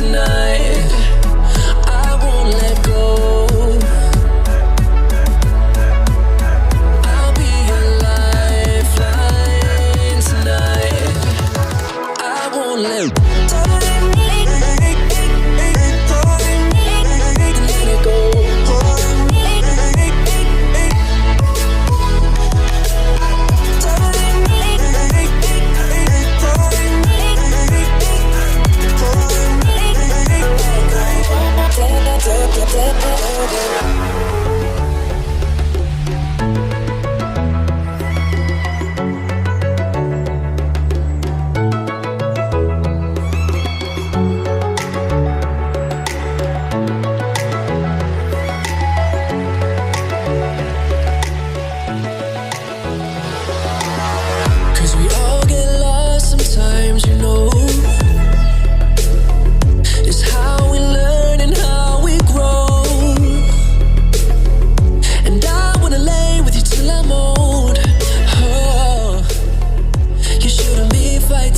tonight. I won't let go. I'll be your lifeline tonight. I won't let go.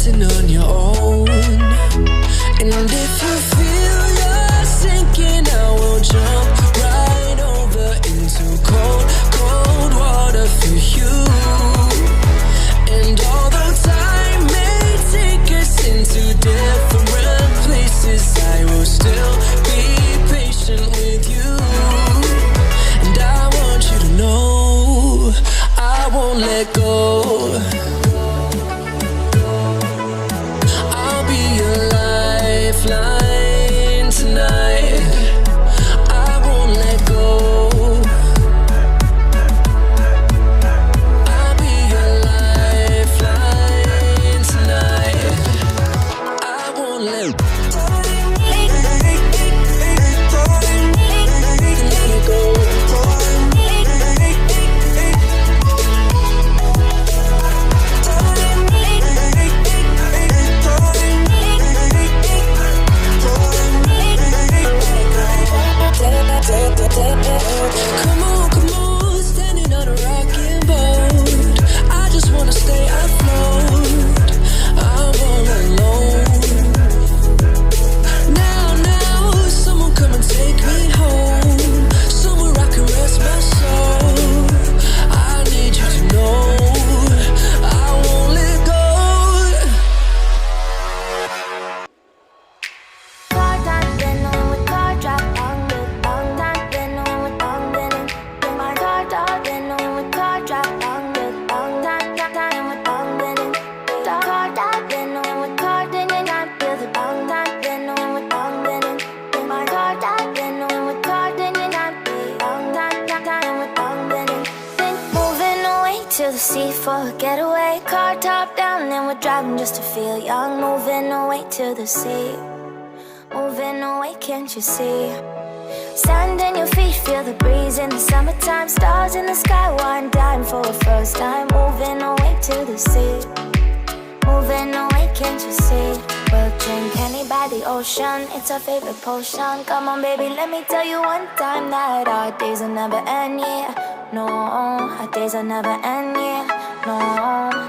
On your own, and if you feel you're sinking, I will jump right over into cold, cold water for you. And although time may take us into different places, I will still be patient with you. And I want you to know I won't let go. Lifeline tonight. I won't let go. I'll be your lifeline tonight. I won't let go. Come on, come on, standing on a rocking boat. I just wanna stay afloat. I'm all alone. Now, someone come and take me home. Somewhere I can rest my soul. I need you to know I won't let go. To the sea for a getaway, car top down and we're driving just to feel young. Moving away to the sea, moving away, can't you see? Sand in your feet, feel the breeze in the summertime. Stars in the sky, one dime for a first time. Moving away to the sea, moving away, can't you see? We'll drink honey by the ocean, it's our favorite potion. Come on baby, let me tell you one time that our days will never end, yeah. No, our days will never end, yeah. No.